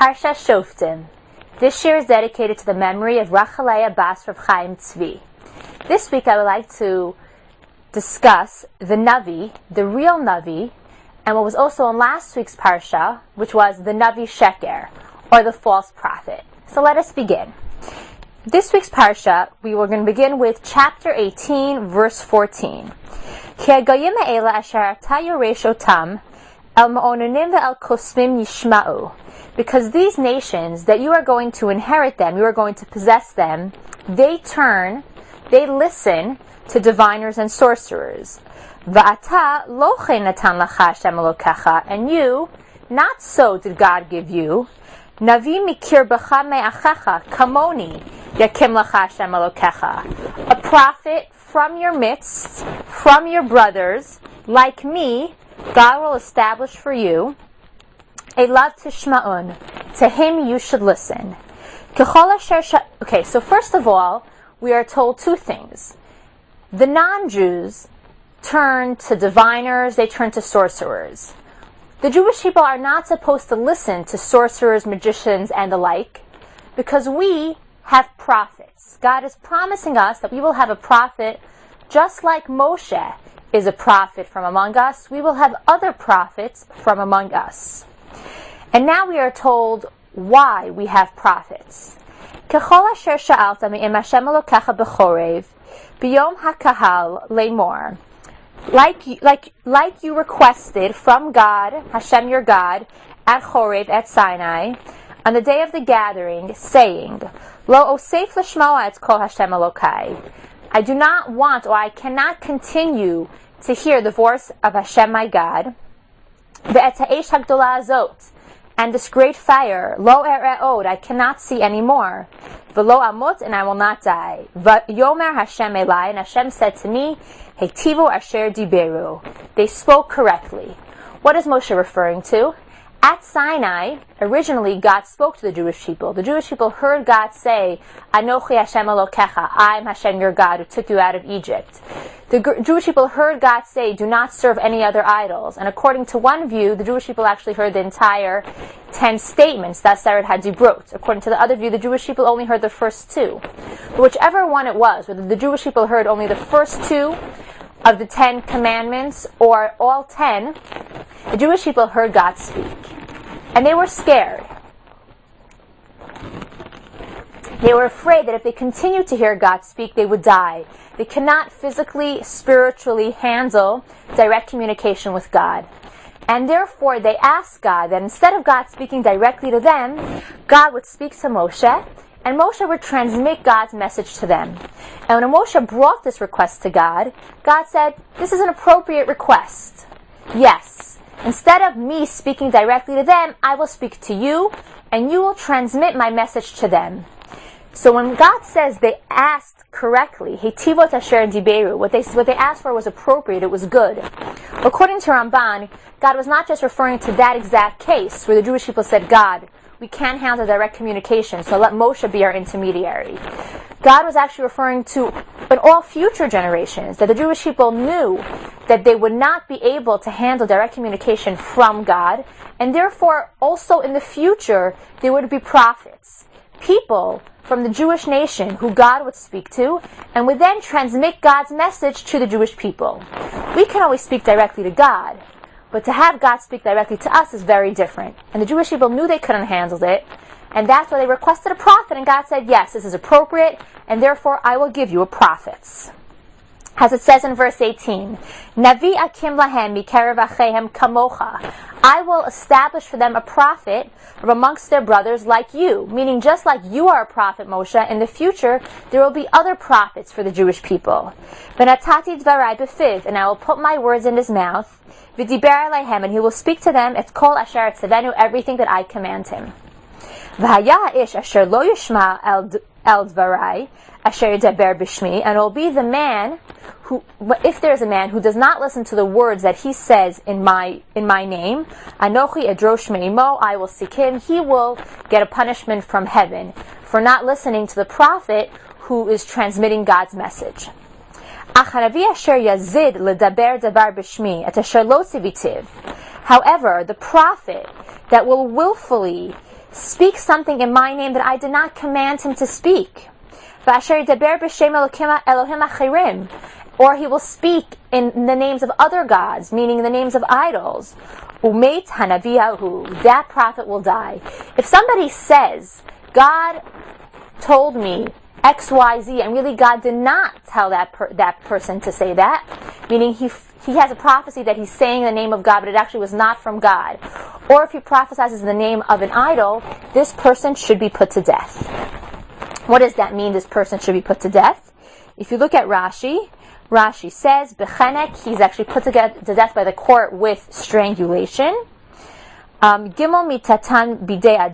Parshat Shoftim. This shiur is dedicated to the memory of Rachaleah Bas Rav Chaim Tzvi. This week I would like to discuss the Navi, the real Navi, and what was also in last week's Parsha, which was the Navi Sheker, or the false prophet. So let us begin. This week's Parsha, we were going to begin with chapter 18, verse 14. Ki ha'goyim ha'ela asher ata yoresh otam, el ma'ononim ve'el kosmim yishma'u. Because these nations that you are going to inherit them, you are going to possess them, they listen to diviners and sorcerers. Va'ata lo chen natan lacha Hashem Elokecha, and you, not so did God give you. Navi mikir b'cha me'achecha, kamoni yakim lacha Hashem Elokecha. A prophet from your midst, from your brothers, like me, God will establish for you. Elav tishma'un, to him you should listen. Okay, so first of all, we are told two things. The non-Jews turn to diviners, they turn to sorcerers. The Jewish people are not supposed to listen to sorcerers, magicians, and the like, because we have prophets. God is promising us that we will have a prophet just like Moshe is a prophet from among us. We will have other prophets from among us. And now we are told why we have prophets. Kechol asher sha'alta me'im Hashem Elokecha b'chorev, b'yom ha'kahal le'mor. Like you requested from God, Hashem your God, at Chorev, at Sinai, on the day of the gathering, saying, Lo osef l'shmoa et kol Hashem Elokai. I do not want, or I cannot continue to hear the voice of Hashem my God. Ve'et ha'esh ha'gdola azot. And this great fire, lo ere'od, I cannot see anymore. V'lo amot, and I will not die. V'yomer Hashem elai, and Hashem said to me, Hetivu asher diberu. They spoke correctly. What is Moshe referring to? At Sinai, originally God spoke to the Jewish people. The Jewish people heard God say, Anochi Hashem Elokecha, I am Hashem your God who took you out of Egypt. The Jewish people heard God say, do not serve any other idols. And according to one view, the Jewish people actually heard the entire 10 statements that Aseret HaDibrot. According to the other view, the Jewish people only heard the first 2. But whichever one it was, whether the Jewish people heard only the first 2 of the 10 commandments or all 10, the Jewish people heard God speak. And they were scared. They were afraid that if they continued to hear God speak, they would die. They cannot physically, spiritually handle direct communication with God. And therefore, they asked God that instead of God speaking directly to them, God would speak to Moshe, and Moshe would transmit God's message to them. And when Moshe brought this request to God, God said, this is an appropriate request. Yes, instead of me speaking directly to them, I will speak to you, and you will transmit my message to them. So when God says they asked correctly, Hetivot asher diberu, what they asked for was appropriate, it was good. According to Ramban, God was not just referring to that exact case where the Jewish people said, God, we can't handle direct communication, so let Moshe be our intermediary. God was actually referring to in all future generations, that the Jewish people knew that they would not be able to handle direct communication from God, and therefore also in the future there would be prophets, people from the Jewish nation who God would speak to, and would then transmit God's message to the Jewish people. We can always speak directly to God, but to have God speak directly to us is very different. And the Jewish people knew they couldn't handle it, and that's why they requested a prophet, and God said, yes, this is appropriate, and therefore I will give you a prophet. As it says in verse 18, Navi akim lahem mikerev achehem kamocha. I will establish for them a prophet from amongst their brothers like you. Meaning just like you are a prophet, Moshe, in the future there will be other prophets for the Jewish people. V'natati dvarai befiv, and I will put my words in his mouth. V'diber aleihem, and he will speak to them, et kol asher tzavenu, everything that I command him. V'haya haish asher lo yishma el dvarai, asher yidaber b'shmi, and it will be the man who, if there is a man who does not listen to the words that he says in my name, Anochi edrosh me'imo, I will seek him, he will get a punishment from heaven for not listening to the prophet who is transmitting God's message. However, the prophet that will willfully speak something in my name that I did not command him to speak. Or he will speak in the names of other gods, meaning the names of idols. That prophet will die. If somebody says, God told me X, Y, Z, and really God did not tell that person to say that, meaning he has a prophecy that he's saying the name of God, but it actually was not from God. Or if he prophesies in the name of an idol, this person should be put to death. What does that mean, this person should be put to death? If you look at Rashi says, Bechenek, he's actually put to death by the court with strangulation. Gimel mitatan bidei